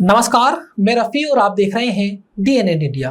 नमस्कार, मैं रफी और आप देख रहे हैं डीएनएन इंडिया।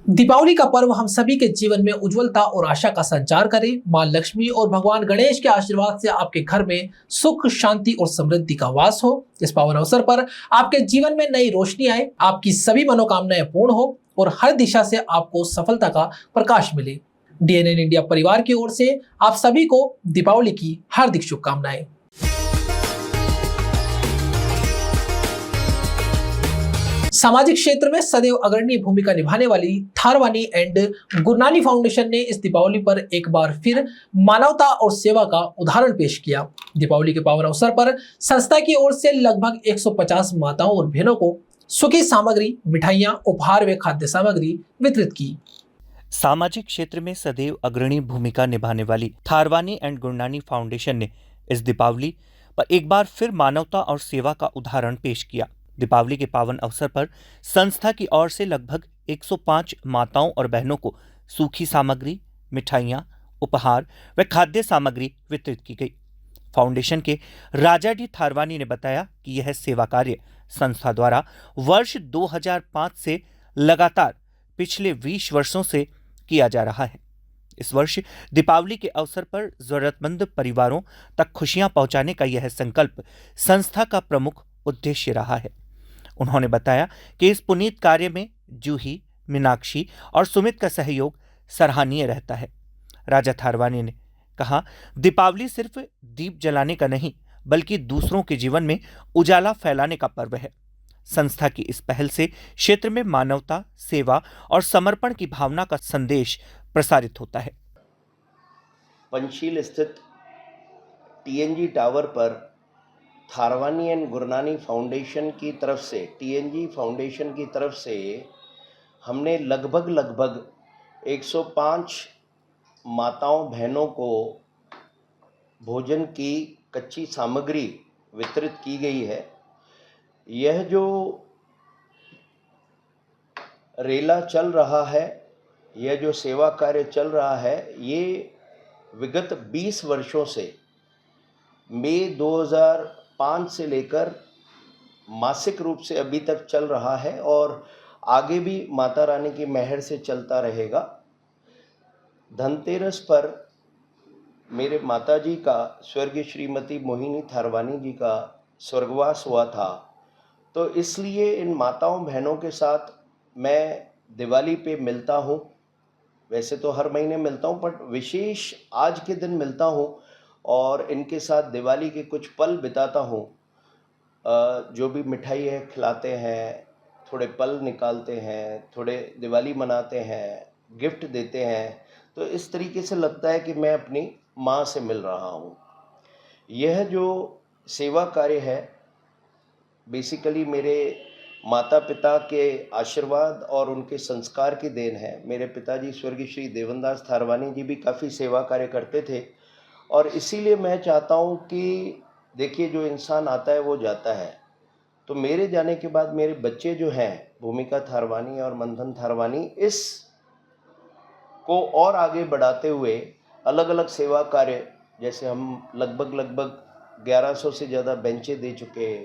दीपावली का पर्व हम सभी के जीवन में उज्जवलता और आशा का संचार करे। मां लक्ष्मी और भगवान गणेश के आशीर्वाद से आपके घर में सुख, शांति और समृद्धि का वास हो। इस पावन अवसर पर आपके जीवन में नई रोशनी आए, आपकी सभी मनोकामनाएं पूर्ण हो और हर दिशा से आपको सफलता का प्रकाश मिले। डीएनएन इंडिया परिवार की ओर से आप सभी को दीपावली की हार्दिक शुभकामनाएं। सामाजिक क्षेत्र में सदैव अग्रणी भूमिका निभाने वाली थारवानी एंड गुरनानी फाउंडेशन ने इस दीपावली पर एक बार फिर मानवता और सेवा का उदाहरण पेश किया। दीपावली के पावन अवसर पर संस्था की ओर से लगभग 150 माताओं और बहनों को सुखी सामग्री, मिठाइयां, उपहार व खाद्य सामग्री वितरित की। सामाजिक क्षेत्र में सदैव अग्रणी भूमिका निभाने वाली थारवानी एंड गुरनानी फाउंडेशन ने इस दीपावली पर एक बार फिर मानवता और सेवा का उदाहरण पेश किया। दीपावली के पावन अवसर पर संस्था की ओर से लगभग 105 माताओं और बहनों को सूखी सामग्री, मिठाइयां, उपहार व खाद्य सामग्री वितरित की गई। फाउंडेशन के राजा डी थारवानी ने बताया कि यह सेवा कार्य संस्था द्वारा वर्ष 2005 से लगातार पिछले 20 वर्षों से किया जा रहा है। इस वर्ष दीपावली के अवसर पर जरूरतमंद परिवारों तक खुशियां पहुंचाने का यह संकल्प संस्था का प्रमुख उद्देश्य रहा है। उन्होंने बताया कि इस पुनीत कार्य में जूही, मीनाक्षी और सुमित का सहयोग सराहनीय रहता है। राजा थारवानी ने कहा, दीपावली सिर्फ दीप जलाने का नहीं बल्कि दूसरों के जीवन में उजाला फैलाने का पर्व है। संस्था की इस पहल से क्षेत्र में मानवता, सेवा और समर्पण की भावना का संदेश प्रसारित होता है। पंचशील स्थित टीएनजी टावर पर थारवानी एंड गुरनानी फाउंडेशन की तरफ से, टीएनजी फाउंडेशन की तरफ से हमने लगभग 105 माताओं बहनों को भोजन की कच्ची सामग्री वितरित की गई है। यह जो रेला चल रहा है, यह जो सेवा कार्य चल रहा है, ये विगत 20 वर्षों से मई 2005 से लेकर मासिक रूप से अभी तक चल रहा है और आगे भी माता रानी की मेहर से चलता रहेगा। धनतेरस पर मेरे माताजी का, स्वर्गीय श्रीमती मोहिनी थारवानी जी का स्वर्गवास हुआ था, तो इसलिए इन माताओं बहनों के साथ मैं दिवाली पे मिलता हूँ। वैसे तो हर महीने मिलता हूँ, बट विशेष आज के दिन मिलता हूँ और इनके साथ दिवाली के कुछ पल बिताता हूँ। जो भी मिठाई है खिलाते हैं, थोड़े पल निकालते हैं, थोड़े दिवाली मनाते हैं, गिफ्ट देते हैं, तो इस तरीके से लगता है कि मैं अपनी माँ से मिल रहा हूँ। यह जो सेवा कार्य है बेसिकली मेरे माता पिता के आशीर्वाद और उनके संस्कार की देन है। मेरे पिताजी स्वर्गीय श्री देवनदास थारवानी जी भी काफ़ी सेवा कार्य करते थे और इसीलिए मैं चाहता हूँ कि देखिए, जो इंसान आता है वो जाता है, तो मेरे जाने के बाद मेरे बच्चे जो हैं, भूमिका थारवानी और मंथन थारवानी, इस को और आगे बढ़ाते हुए अलग अलग सेवा कार्य, जैसे हम लगभग 1100 से ज़्यादा बेंचें दे चुके,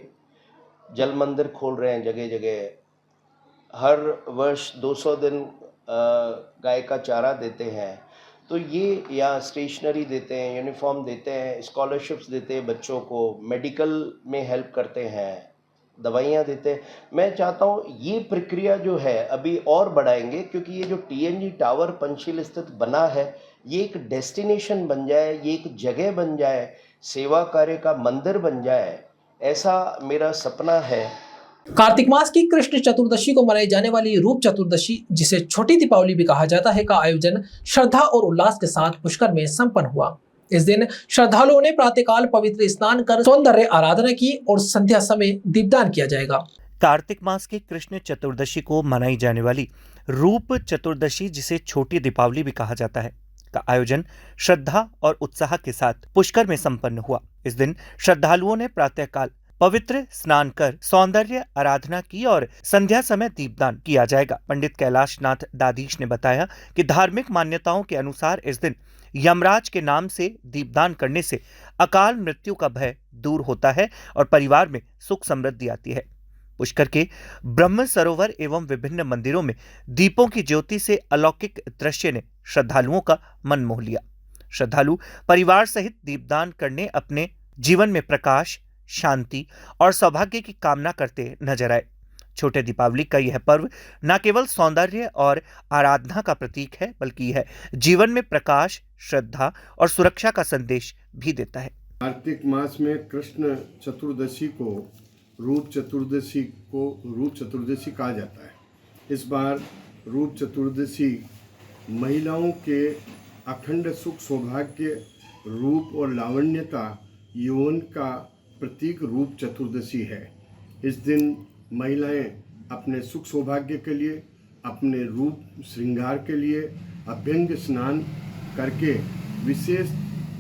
जल मंदिर खोल रहे हैं जगह जगह, हर वर्ष 200 दिन गाय का चारा देते हैं, तो ये, या स्टेशनरी देते हैं, यूनिफॉर्म देते हैं, स्कॉलरशिप्स देते हैं बच्चों को, मेडिकल में हेल्प करते हैं, दवाइयाँ देते हैं। मैं चाहता हूँ ये प्रक्रिया जो है अभी और बढ़ाएंगे, क्योंकि ये जो टीएनजी टावर पंचशील स्थित बना है, ये एक डेस्टिनेशन बन जाए, ये एक जगह बन जाए, सेवा कार्य का मंदिर बन जाए, ऐसा मेरा सपना है। कार्तिक मास की कृष्ण चतुर्दशी को मनाई जाने वाली रूप चतुर्दशी, जिसे छोटी दीपावली भी कहा जाता है, का आयोजन श्रद्धा और उल्लास के साथ पुष्कर में संपन्न हुआ। इस दिन श्रद्धालुओं ने प्रातःकाल पवित्र स्नान कर सौंदर्य आराधना की और संध्या समय दीपदान किया जाएगा। कार्तिक मास की कृष्ण चतुर्दशी को मनाई जाने वाली रूप चतुर्दशी, जिसे छोटी दीपावली भी कहा जाता है, का आयोजन श्रद्धा और उत्साह के साथ पुष्कर में संपन्न हुआ। इस दिन श्रद्धालुओं ने प्रातःकाल पवित्र स्नान कर सौंदर्य आराधना की और संध्या समय दीपदान किया जाएगा। पंडित कैलाश नाथ दादीश ने बताया कि धार्मिक मान्यताओं के अनुसार इस दिन यमराज के नाम से दीपदान करने से अकाल मृत्यु का भय दूर होता है और परिवार में सुख समृद्धि आती है। पुष्कर के ब्रह्म सरोवर एवं विभिन्न मंदिरों में दीपों की ज्योति से अलौकिक दृश्य ने श्रद्धालुओं का मन मोह लिया। श्रद्धालु परिवार सहित दीपदान करने अपने जीवन में प्रकाश, शांति और सौभाग्य की कामना करते नजर आए। छोटे दीपावली का यह पर्व न केवल सौंदर्य और आराधना का प्रतीक है, बल्कि यह जीवन में प्रकाश, श्रद्धा और सुरक्षा का संदेश भी देता है। कार्तिक मास में कृष्ण चतुर्दशी को रूप चतुर्दशी कहा जाता है। इस बार रूप चतुर्दशी महिलाओं के अखंड सुख, सौभाग्य, रूप और लावण्यता, यौवन का प्रतीक रूप चतुर्दशी है। इस दिन महिलाएं अपने सुख सौभाग्य के लिए, अपने रूप श्रृंगार के लिए अभ्यंग स्नान करके विशेष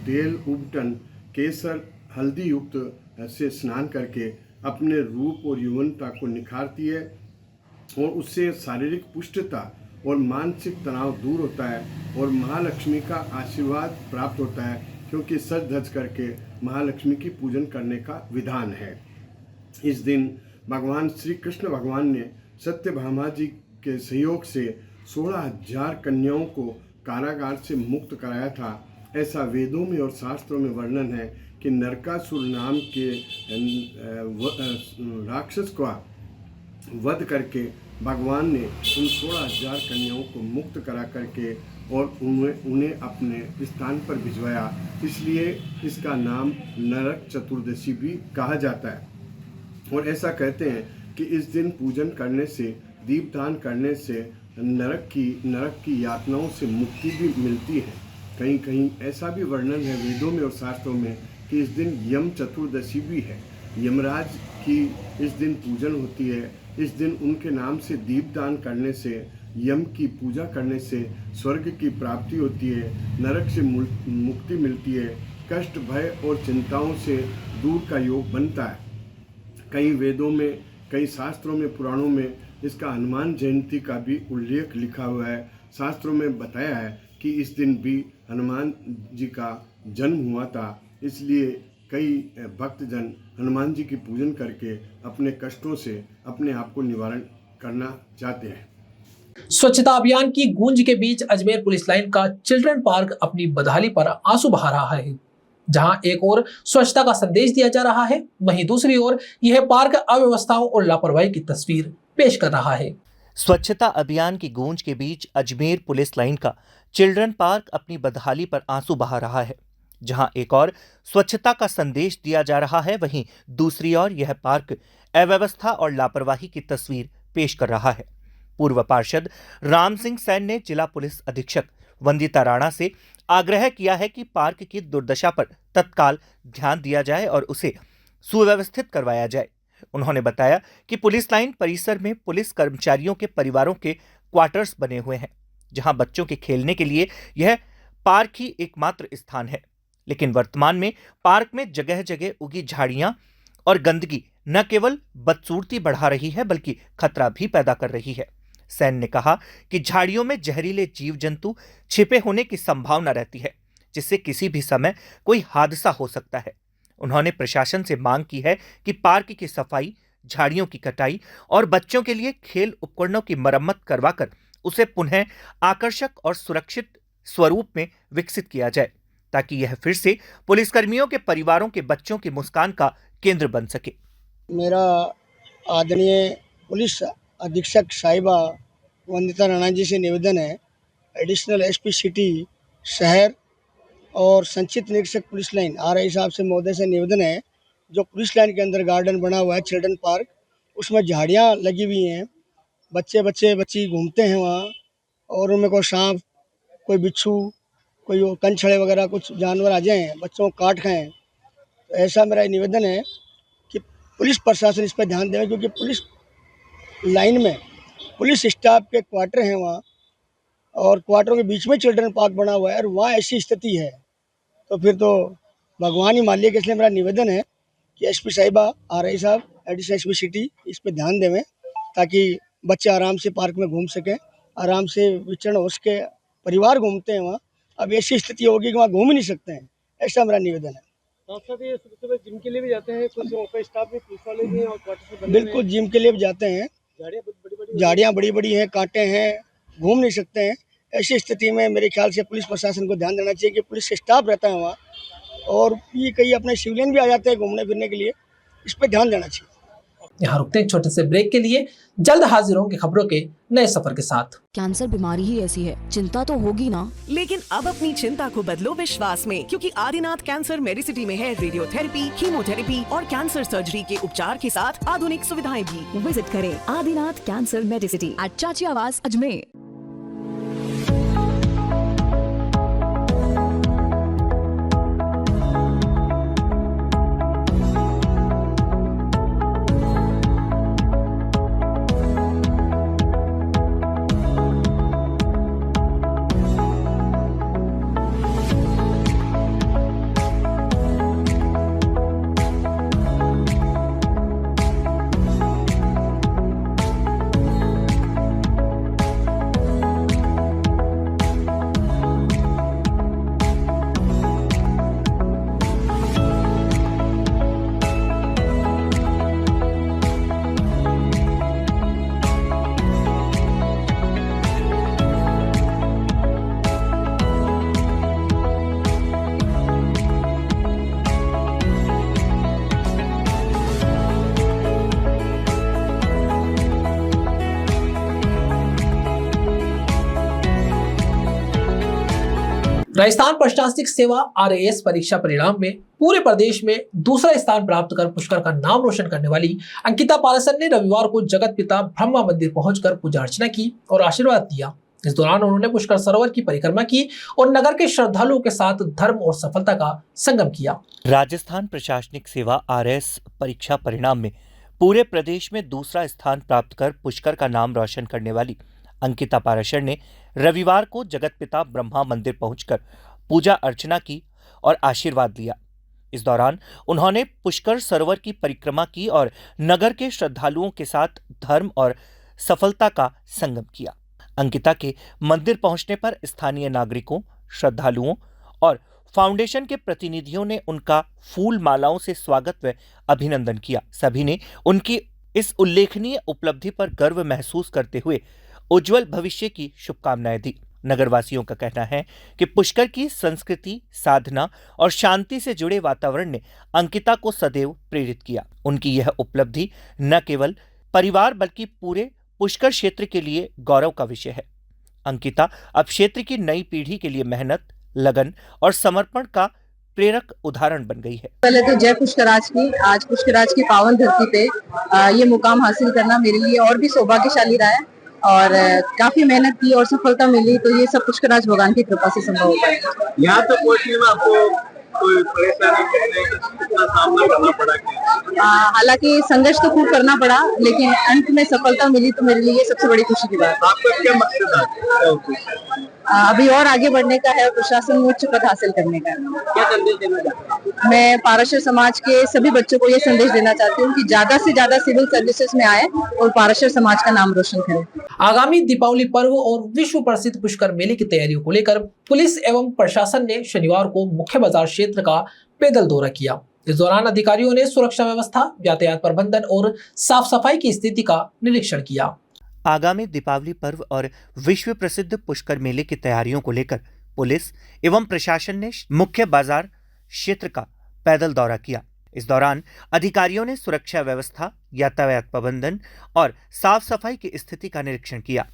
तेल, उबटन, केसर, हल्दी युक्त से स्नान करके अपने रूप और यौवनता को निखारती है और उससे शारीरिक पुष्टता और मानसिक तनाव दूर होता है और महालक्ष्मी का आशीर्वाद प्राप्त होता है, क्योंकि सज धज करके महालक्ष्मी की पूजन करने का विधान है। इस दिन भगवान श्री कृष्ण भगवान ने सत्यभामा जी के सहयोग से 16,000 कन्याओं को कारागार से मुक्त कराया था। ऐसा वेदों में और शास्त्रों में वर्णन है कि नरकासुर नाम के राक्षस का वध करके भगवान ने उन 16,000 कन्याओं को मुक्त करा करके और उन्हें अपने स्थान पर भिजवाया। इसलिए इसका नाम नरक चतुर्दशी भी कहा जाता है। और ऐसा कहते हैं कि इस दिन पूजन करने से, दीपदान करने से नरक की यातनाओं से मुक्ति भी मिलती है। कहीं कहीं ऐसा भी वर्णन है वेदों में और शास्त्रों में कि इस दिन यम चतुर्दशी भी है। यमराज की इस दिन पूजन होती है। इस दिन उनके नाम से दीपदान करने से, यम की पूजा करने से स्वर्ग की प्राप्ति होती है, नरक से मुक्ति मिलती है, कष्ट, भय और चिंताओं से दूर का योग बनता है। कई वेदों में, कई शास्त्रों में, पुराणों में इसका हनुमान जयंती का भी उल्लेख लिखा हुआ है। शास्त्रों में बताया है कि इस दिन भी हनुमान जी का जन्म हुआ था। इसलिए कई भक्तजन हनुमान जी की पूजन करके अपने कष्टों से अपने आप को निवारण करना चाहते हैं। स्वच्छता अभियान की गूंज के बीच अजमेर पुलिस लाइन का चिल्ड्रन पार्क अपनी बदहाली पर आंसू बहा रहा है। जहां एक ओर स्वच्छता का संदेश दिया जा रहा है, वहीं दूसरी ओर यह पार्क अव्यवस्थाओं और लापरवाही की तस्वीर पेश कर रहा है। स्वच्छता अभियान की गूंज के बीच अजमेर पुलिस लाइन का चिल्ड्रन पार्क अपनी बदहाली पर आंसू बहा रहा है। जहां एक और स्वच्छता का संदेश दिया जा रहा है, वहीं दूसरी ओर यह पार्क अव्यवस्था और लापरवाही की तस्वीर पेश कर रहा है। पूर्व पार्षद राम सिंह सैन ने जिला पुलिस अधीक्षक वंदिता राणा से आग्रह किया है कि पार्क की दुर्दशा पर तत्काल ध्यान दिया जाए और उसे सुव्यवस्थित करवाया जाए। उन्होंने बताया कि पुलिस लाइन परिसर में पुलिस कर्मचारियों के परिवारों के क्वार्टर्स बने हुए हैं, जहां बच्चों के खेलने के लिए यह पार्क ही एकमात्र स्थान है। लेकिन वर्तमान में पार्क में जगह जगह उगी झाड़ियां और गंदगी न केवल बदसूरती बढ़ा रही है, बल्कि खतरा भी पैदा कर रही है। सैन ने कहा कि झाड़ियों में जहरीले जीव जंतु छिपे होने की संभावना रहती है, जिससे किसी भी समय कोई हादसा हो सकता है। उन्होंने प्रशासन से मांग की है कि पार्क की सफाई, झाड़ियों की कटाई और बच्चों के लिए खेल उपकरणों की मरम्मत करवाकर उसे पुनः आकर्षक और सुरक्षित स्वरूप में विकसित किया जाए, ताकि यह फिर से पुलिसकर्मियों के परिवारों के बच्चों की मुस्कान का केंद्र बन सके। मेरा आदरणीय पुलिस अधीक्षक साहिबा वंदिता राणा जी से निवेदन है, एडिशनल एसपी सिटी शहर और संचित निरीक्षक पुलिस लाइन RI साहब से महोदय से निवेदन है, जो पुलिस लाइन के अंदर गार्डन बना हुआ है चिल्ड्रन पार्क, उसमें झाड़ियाँ लगी हुई हैं, बच्ची घूमते हैं वहाँ और उनमें कोई सांप, कोई बिच्छू, कोई वो कंछड़े वगैरह कुछ जानवर आ जाएँ, बच्चों को काट खाएँ। तो ऐसा मेरा निवेदन है कि पुलिस प्रशासन इस पर ध्यान दें, क्योंकि पुलिस लाइन में पुलिस स्टाफ के क्वार्टर हैं वहाँ, और क्वार्टरों के बीच में चिल्ड्रन पार्क बना हुआ है और वहाँ ऐसी स्थिति है तो फिर तो भगवान ही मान लिया। इसलिए मेरा निवेदन है कि एसपी साहिबा, RI साहब, एडिशनल एसपी सिटी इस पर ध्यान देवें, ताकि बच्चे आराम से पार्क में घूम सकें, आराम से विचरण हो सके। परिवार घूमते हैं वहाँ, अब ऐसी स्थिति होगी कि वहाँ घूम ही नहीं सकते हैं, ऐसा मेरा निवेदन है। साथ साथ ये सुबह जिम के लिए भी जाते हैं, कुछ वहाँ पे स्टाफ भी पुलिस वाले भी हैं और क्वार्टर्स में बने हुए बिल्कुल जिम के लिए भी जाते हैं। झाड़ियाँ बड़ी बड़ी झाड़ियाँ बड़ी बड़ी हैं, कांटे हैं, घूम नहीं सकते हैं। ऐसी स्थिति में मेरे ख्याल से पुलिस प्रशासन को ध्यान देना चाहिए कि पुलिस स्टाफ रहता है वहाँ, और ये कई अपने सिविलियन भी आ जाते हैं घूमने फिरने के लिए, इस पर ध्यान देना चाहिए। यहाँ रुकते हैं छोटे से ब्रेक के लिए, जल्द हाजिर होंगे खबरों के नए सफर के साथ। कैंसर बीमारी ही ऐसी है, चिंता तो होगी ना। लेकिन अब अपनी चिंता को बदलो विश्वास में, क्योंकि आदिनाथ कैंसर मेडिसिटी में है रेडियोथेरेपी, कीमोथेरेपी और कैंसर सर्जरी के उपचार के साथ आधुनिक सुविधाएं भी। विजिट करें आदिनाथ कैंसर मेडिसिटी एट चाची आवास अजमेर। राजस्थान प्रशासनिक सेवा RAS परीक्षा परिणाम में पूरे प्रदेश में दूसरा स्थान प्राप्त कर पुष्कर का नाम रोशन करने वाली अंकिता पाराशर ने रविवार को जगत पिता ब्रह्मा मंदिर पहुंचकर पूजा अर्चना की और आशीर्वाद दिया। इस दौरान उन्होंने पुष्कर सरोवर की परिक्रमा की और नगर के श्रद्धालुओं के साथ धर्म और सफलता का संगम किया। राजस्थान प्रशासनिक सेवा RAS परीक्षा परिणाम में पूरे प्रदेश में दूसरा स्थान प्राप्त कर पुष्कर का नाम रोशन करने वाली अंकिता पाराशर ने रविवार को जगत पिता ब्रह्मा मंदिर पहुंचकर पूजा अर्चना की और आशीर्वाद लिया। इस दौरान उन्होंने पुष्कर सरोवर की परिक्रमा की और नगर के श्रद्धालुओं के साथ धर्म और सफलता का संगम किया। अंकिता के मंदिर पहुंचने पर स्थानीय नागरिकों, श्रद्धालुओं और फाउंडेशन के प्रतिनिधियों ने उनका फूल मालाओं से स्वागत व अभिनंदन किया। सभी ने उनकी इस उल्लेखनीय उपलब्धि पर गर्व महसूस करते हुए उज्जवल भविष्य की शुभकामनाएं दी। नगरवासियों का कहना है कि पुष्कर की संस्कृति, साधना और शांति से जुड़े वातावरण ने अंकिता को सदैव प्रेरित किया। उनकी यह उपलब्धि न केवल परिवार बल्कि पूरे पुष्कर क्षेत्र के लिए गौरव का विषय है। अंकिता अब क्षेत्र की नई पीढ़ी के लिए मेहनत, लगन और समर्पण का प्रेरक उदाहरण बन गई है। पहले तो जय पुष्कराज की। आज पुष्कराज की पावन धरती पे ये मुकाम हासिल करना मेरे लिए और भी सौभाग्यशाली रहा है और काफी मेहनत की और सफलता मिली, तो ये सब पुष्कराज भगवान की कृपा से संभव हो पाया। यहाँ तक पहुँचने में आपको कोई परेशानी कितना सामना करना पड़ा? हालांकि संघर्ष तो खूब करना पड़ा, लेकिन अंत में सफलता मिली, तो मेरे लिए सबसे बड़ी खुशी की बात। आपका क्या मकसद है? अभी और आगे बढ़ने का है और प्रशासन में उच्च पद हासिल करने का है। क्या संदेश देना चाहते हैं? मैं पाराशर समाज के सभी बच्चों को ये संदेश देना चाहती हूँ कि ज्यादा से ज्यादा सिविल सर्विसेज में आए और पाराशर समाज का नाम रोशन करें। आगामी दीपावली पर्व और विश्व प्रसिद्ध पुष्कर मेले की तैयारियों को लेकर पुलिस एवं प्रशासन ने शनिवार को मुख्य बाजार क्षेत्र का पैदल दौरा किया। इस दौरान अधिकारियों ने सुरक्षा व्यवस्था, यातायात प्रबंधन और साफ सफाई की स्थिति का निरीक्षण किया। आगामी दीपावली पर्व और विश्व प्रसिद्ध पुष्कर मेले की तैयारियों को लेकर पुलिस एवं प्रशासन ने मुख्य बाजार क्षेत्र का पैदल दौरा किया। इस दौरान अधिकारियों ने सुरक्षा व्यवस्था, यातायात प्रबंधन और साफ सफाई की स्थिति का निरीक्षण किया।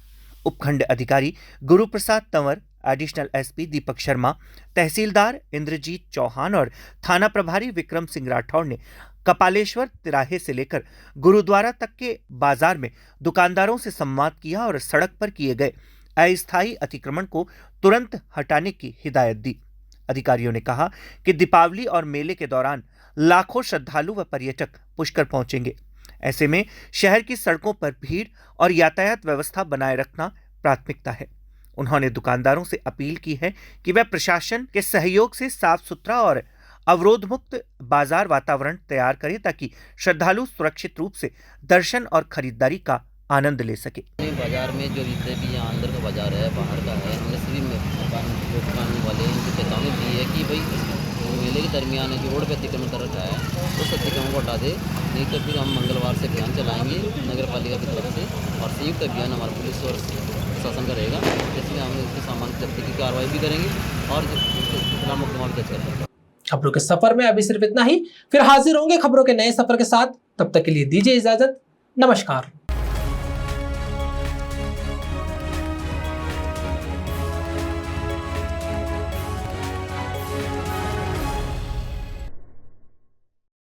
उपखंड अधिकारी गुरु प्रसाद तंवर, एडिशनल SP दीपक शर्मा, तहसीलदार इंद्रजीत चौहान और थाना प्रभारी विक्रम सिंह राठौड़ ने कपालेश्वर तिराहे से लेकर गुरुद्वारा तक के बाजार में दुकानदारों से संवाद किया और सड़क पर किए गए अस्थायी अतिक्रमण को तुरंत हटाने की हिदायत दी। अधिकारियों ने कहा कि दीपावली और मेले के दौरान लाखों श्रद्धालु व पर्यटक पुष्कर पहुंचेंगे। ऐसे में शहर की सड़कों पर भीड़ और यातायात व्यवस्था बनाए रखना प्राथमिकता है। उन्होंने दुकानदारों से अपील की है कि वह प्रशासन के सहयोग से साफ सुथरा और अवरोध मुक्त बाजार वातावरण तैयार करें ताकि श्रद्धालु सुरक्षित रूप से दर्शन और खरीदारी का आनंद ले सके। बाजार में जो जितने भी यहाँ अंदर का बाजार है, बाहर का है, हमने सभी दुकान वाले इनको चेतावनी दी है कि भाई मेले के दरमियान जो रोड पे अतिक्रमण कर रखा है उस अतिक्रमण को हटा दे, नहीं तो फिर हम मंगलवार से अभियान चलाएंगे नगर पालिका की तरफ से, और संयुक्त अभियान हमारा पुलिस और प्रशासन का रहेगा, जिसमें हम इसके सामान की जब्ती की कार्रवाई भी करेंगे और मुकदमा भी दर्ज करेंगे। खबरों के सफर में अभी सिर्फ इतना ही, फिर हाजिर होंगे खबरों के नए सफर के साथ। तब तक के लिए दीजिए इजाजत। नमस्कार।